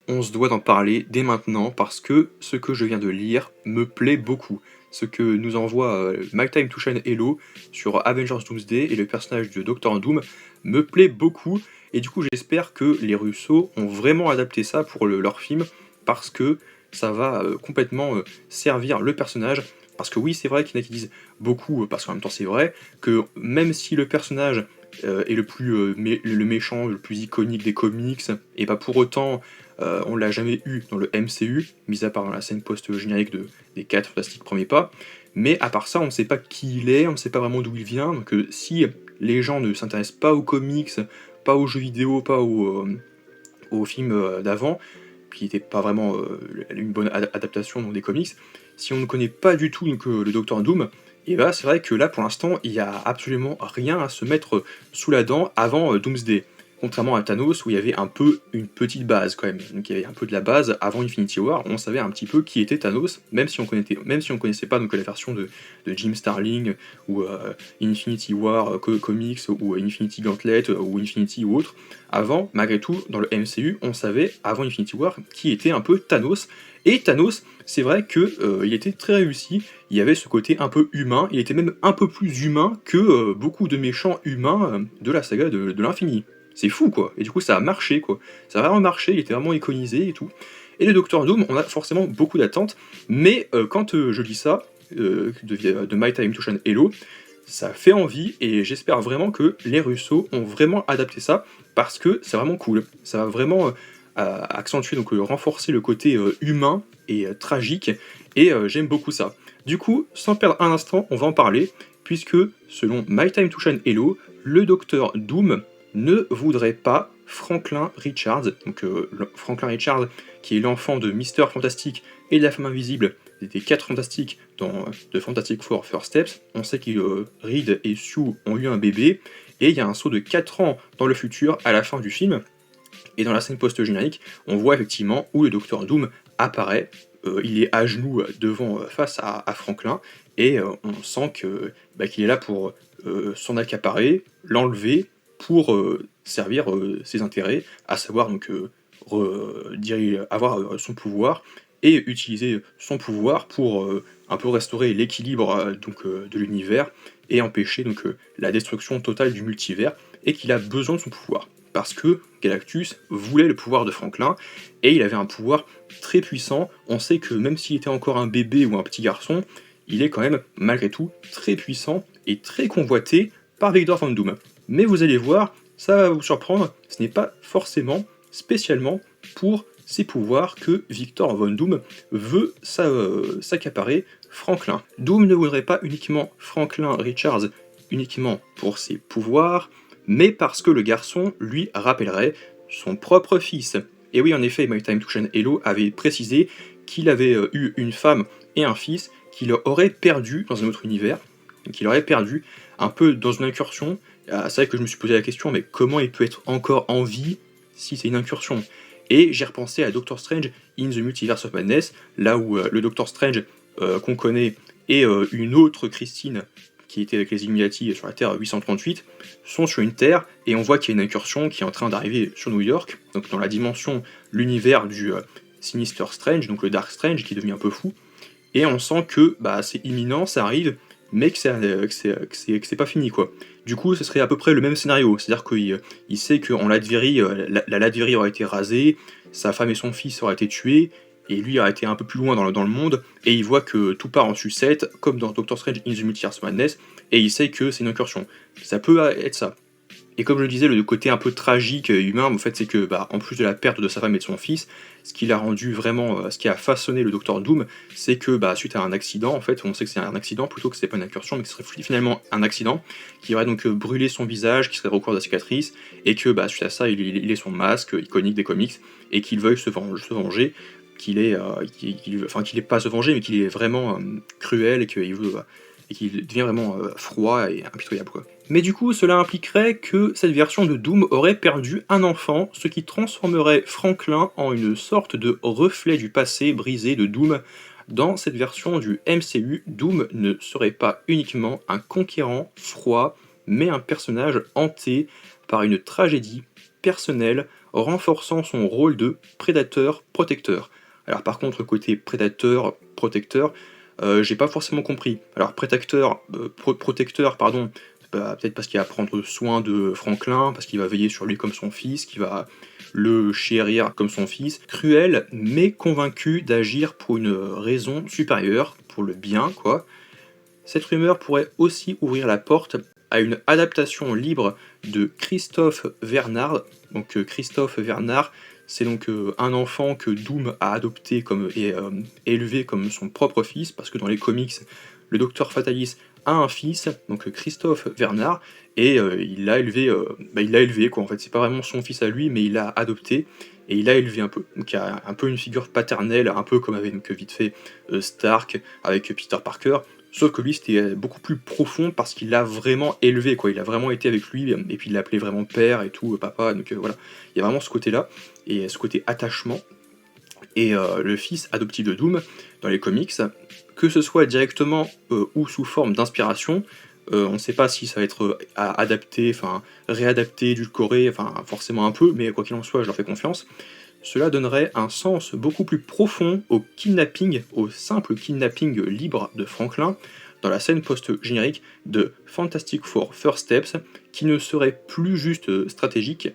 on se doit d'en parler dès maintenant parce que ce que je viens de lire me plaît beaucoup. Ce que nous envoie My Time to Shine Hello sur Avengers Doomsday et le personnage de Doctor Doom me plaît beaucoup. Et du coup, j'espère que les Russo ont vraiment adapté ça pour leur film parce que ça va complètement servir le personnage. Parce que oui, c'est vrai qu'il y en a qui disent beaucoup, parce qu'en même temps c'est vrai, que même si le personnage est le méchant, le plus iconique des comics, et pas pour autant on l'a jamais eu dans le MCU, mis à part dans la scène post-générique des 4 Fantastiques Premiers Pas, mais à part ça on ne sait pas qui il est, on ne sait pas vraiment d'où il vient, donc si les gens ne s'intéressent pas aux comics, pas aux jeux vidéo, pas aux films d'avant, qui n'était pas vraiment une bonne adaptation donc, des comics, si on ne connaît pas du tout donc, le Docteur Doom, et bah c'est vrai que là pour l'instant il n'y a absolument rien à se mettre sous la dent avant Doomsday. Contrairement à Thanos où il y avait un peu une petite base quand même. Donc il y avait un peu de la base avant Infinity War, on savait un petit peu qui était Thanos, même si on connaissait pas donc, la version de Jim Starlin ou Infinity War Comics ou Infinity Gauntlet ou Infinity ou autre. Avant, malgré tout, dans le MCU, on savait, avant Infinity War, qui était un peu Thanos. Et Thanos, c'est vrai que il était très réussi, il y avait ce côté un peu humain, il était même un peu plus humain que beaucoup de méchants humains de la saga de l'infini. C'est fou quoi, et du coup ça a marché quoi, ça a vraiment marché, il était vraiment iconisé et tout. Et le Docteur Doom, on a forcément beaucoup d'attentes, mais quand je lis ça, de My Time to Shine Hello, ça fait envie et j'espère vraiment que les Russo ont vraiment adapté ça parce que c'est vraiment cool. Ça va vraiment accentuer, donc renforcer le côté humain et tragique et j'aime beaucoup ça. Du coup, sans perdre un instant, on va en parler puisque selon My Time to Shine Hello, le docteur Doom ne voudrait pas Franklin Richards, donc Franklin Richards qui est l'enfant de Mister Fantastic et de la Femme Invisible, des 4 Fantastiques dans The Fantastic Four First Steps. On sait que Reed et Sue ont eu un bébé, et il y a un saut de 4 ans dans le futur à la fin du film. Et dans la scène post-générique, on voit effectivement où le Docteur Doom apparaît. Il est à genoux face à Franklin, et on sent qu'il est là pour s'en accaparer, l'enlever, pour servir ses intérêts, à savoir donc avoir son pouvoir et utiliser son pouvoir pour un peu restaurer l'équilibre de l'univers et empêcher donc la destruction totale du multivers, et qu'il a besoin de son pouvoir parce que Galactus voulait le pouvoir de Franklin et il avait un pouvoir très puissant. On sait que même s'il était encore un bébé ou un petit garçon, il est quand même malgré tout très puissant et très convoité par Victor Von Doom. Mais vous allez voir, ça va vous surprendre, ce n'est pas forcément spécialement pour ses pouvoirs que Victor Von Doom veut s'accaparer Franklin. Doom ne voudrait pas uniquement Franklin Richards uniquement pour ses pouvoirs, mais parce que le garçon lui rappellerait son propre fils. Et oui, en effet, My Time to Shine Hello avait précisé qu'il avait eu une femme et un fils qu'il aurait perdu dans un autre univers, qu'il aurait perdu un peu dans une incursion. C'est vrai que je me suis posé la question, mais comment il peut être encore en vie si c'est une incursion? Et j'ai repensé à Doctor Strange in the Multiverse of Madness, là où le Doctor Strange qu'on connaît et une autre Christine qui était avec les Illuminati sur la Terre 838, sont sur une Terre, et on voit qu'il y a une incursion qui est en train d'arriver sur New York, donc dans la dimension, l'univers du Sinister Strange, donc le Dark Strange qui devient un peu fou, et on sent que c'est imminent, ça arrive, mais que c'est pas fini quoi. Du coup, ce serait à peu près le même scénario, c'est-à-dire qu'il sait qu'en Latverie, la Latverie aurait été rasée, sa femme et son fils auraient été tués, et lui a été un peu plus loin dans le monde, et il voit que tout part en sucette, comme dans Doctor Strange in the Multiverse of Madness, et il sait que c'est une incursion. Ça peut être ça. Et comme je le disais, le côté un peu tragique, humain, en fait, c'est que, en plus de la perte de sa femme et de son fils, ce qui l'a rendu vraiment, ce qui a façonné le Docteur Doom, c'est que, suite à un accident, en fait, on sait que c'est un accident plutôt que c'est pas une incursion, mais que ce serait finalement un accident, qui aurait donc brûlé son visage, qui serait recouvert de cicatrices, et que, suite à ça, il ait son masque iconique des comics, et qu'il veuille se venger, qu'il est, qu'il est pas se venger, mais qu'il est vraiment cruel, et qu'il veut, et qu'il devient vraiment froid et impitoyable, quoi. Mais du coup, cela impliquerait que cette version de Doom aurait perdu un enfant, ce qui transformerait Franklin en une sorte de reflet du passé brisé de Doom. Dans cette version du MCU, Doom ne serait pas uniquement un conquérant froid, mais un personnage hanté par une tragédie personnelle renforçant son rôle de prédateur-protecteur. Alors par contre, côté prédateur-protecteur, j'ai pas forcément compris. Alors protecteur, pardon, peut-être parce qu'il va prendre soin de Franklin, parce qu'il va veiller sur lui comme son fils, qu'il va le chérir comme son fils. Cruel, mais convaincu d'agir pour une raison supérieure, pour le bien, quoi. Cette rumeur pourrait aussi ouvrir la porte à une adaptation libre de Christophe Vernard. Donc Christophe Vernard, c'est donc un enfant que Doom a adopté et élevé comme son propre fils, parce que dans les comics, le Docteur Fatalis a un fils, donc Christophe Vernard, et il l'a élevé quoi. En fait, c'est pas vraiment son fils à lui, mais il l'a adopté et il l'a élevé un peu. Donc il y a un peu une figure paternelle, un peu comme avec donc, vite fait Stark avec Peter Parker. Sauf que lui, c'était beaucoup plus profond parce qu'il l'a vraiment élevé, quoi. Il a vraiment été avec lui, et puis il l'appelait vraiment père et tout, papa. Donc voilà, il y a vraiment ce côté-là, et ce côté attachement. Et le fils adoptif de Doom, dans les comics, que ce soit directement ou sous forme d'inspiration, on ne sait pas si ça va être adapté, enfin réadapté, édulcoré, enfin forcément un peu, mais quoi qu'il en soit, je leur fais confiance. Cela donnerait un sens beaucoup plus profond au kidnapping, au simple kidnapping libre de Franklin, dans la scène post-générique de Fantastic Four First Steps, qui ne serait plus juste stratégique,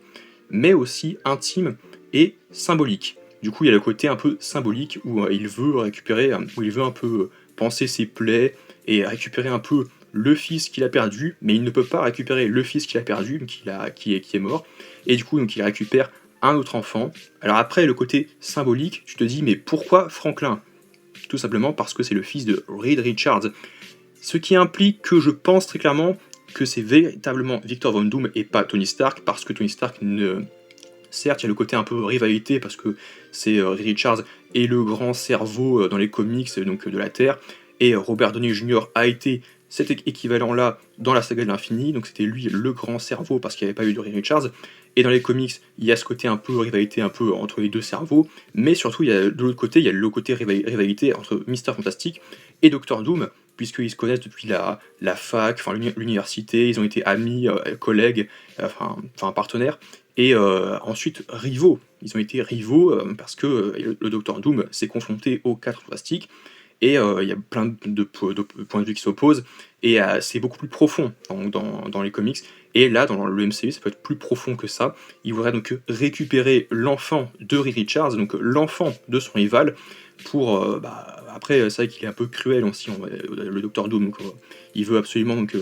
mais aussi intime et symbolique. Du coup, il y a le côté un peu symbolique où il veut récupérer, où il veut un peu penser ses plaies et récupérer un peu le fils qu'il a perdu, mais il ne peut pas récupérer le fils qu'il a perdu, qui est mort, et du coup, donc, il récupère un autre enfant. Alors après, le côté symbolique, tu te dis, mais pourquoi Franklin? Tout simplement parce que c'est le fils de Reed Richards. Ce qui implique que je pense très clairement que c'est véritablement Victor Von Doom et pas Tony Stark, parce que Tony Stark ne... Certes, il y a le côté un peu rivalité, parce que c'est Reed Richards et le grand cerveau dans les comics donc de la Terre, et Robert Downey Jr. a été cet équivalent-là dans la saga de l'infini, donc c'était lui le grand cerveau parce qu'il n'y avait pas eu de Reed Richards, et dans les comics, il y a ce côté un peu rivalité un peu entre les deux cerveaux, mais surtout, il y a, de l'autre côté, il y a le côté rivalité entre Mister Fantastic et Doctor Doom, puisqu'ils se connaissent depuis la fac, enfin l'université, ils ont été amis, collègues, enfin partenaires, et ensuite rivaux. Ils ont été rivaux parce que le Docteur Doom s'est confronté aux 4 Fantastiques, et il y a plein de points de vue qui s'opposent, et c'est beaucoup plus profond dans les comics, et là dans le MCU ça peut être plus profond que ça. Il voudrait donc récupérer l'enfant de Reed Richards, donc l'enfant de son rival, pour... après c'est vrai qu'il est un peu cruel aussi, le Docteur Doom, donc, il veut absolument donc,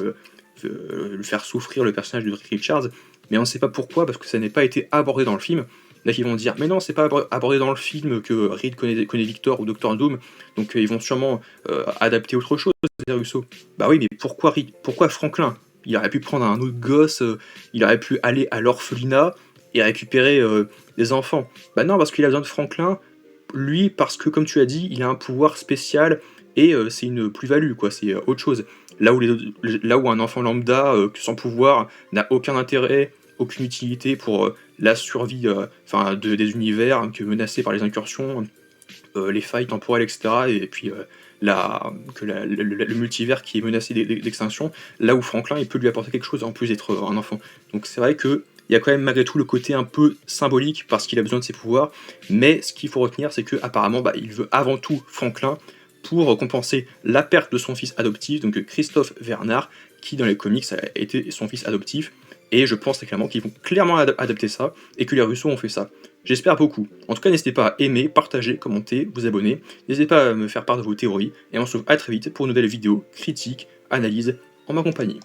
lui faire souffrir le personnage de Reed Richards, mais on ne sait pas pourquoi, parce que ça n'est pas été abordé dans le film. Là, ils vont dire, mais non, c'est pas abordé dans le film que Reed connaît Victor ou Doctor Doom, donc ils vont sûrement adapter autre chose, les Russo. Bah oui, mais pourquoi Franklin? Il aurait pu prendre un autre gosse, il aurait pu aller à l'orphelinat et récupérer des enfants. Bah non, parce qu'il a besoin de Franklin, lui, parce que, comme tu as dit, il a un pouvoir spécial, et c'est une plus-value, quoi, c'est autre chose. Là où un enfant lambda, sans pouvoir, n'a aucun intérêt, aucune utilité pour la survie des univers menacés par les incursions, les failles temporelles, etc. Et puis le multivers qui est menacé d'extinction, là où Franklin il peut lui apporter quelque chose en plus d'être un enfant. Donc c'est vrai que il y a quand même malgré tout le côté un peu symbolique parce qu'il a besoin de ses pouvoirs, mais ce qu'il faut retenir c'est que apparemment il veut avant tout Franklin pour compenser la perte de son fils adoptif, donc Christophe Vernard, qui dans les comics a été son fils adoptif, et je pense très clairement qu'ils vont clairement adapter ça, et que les Russo ont fait ça. J'espère beaucoup. En tout cas, n'hésitez pas à aimer, partager, commenter, vous abonner, n'hésitez pas à me faire part de vos théories, et on se retrouve à très vite pour une nouvelle vidéo, critique, analyse, en ma compagnie.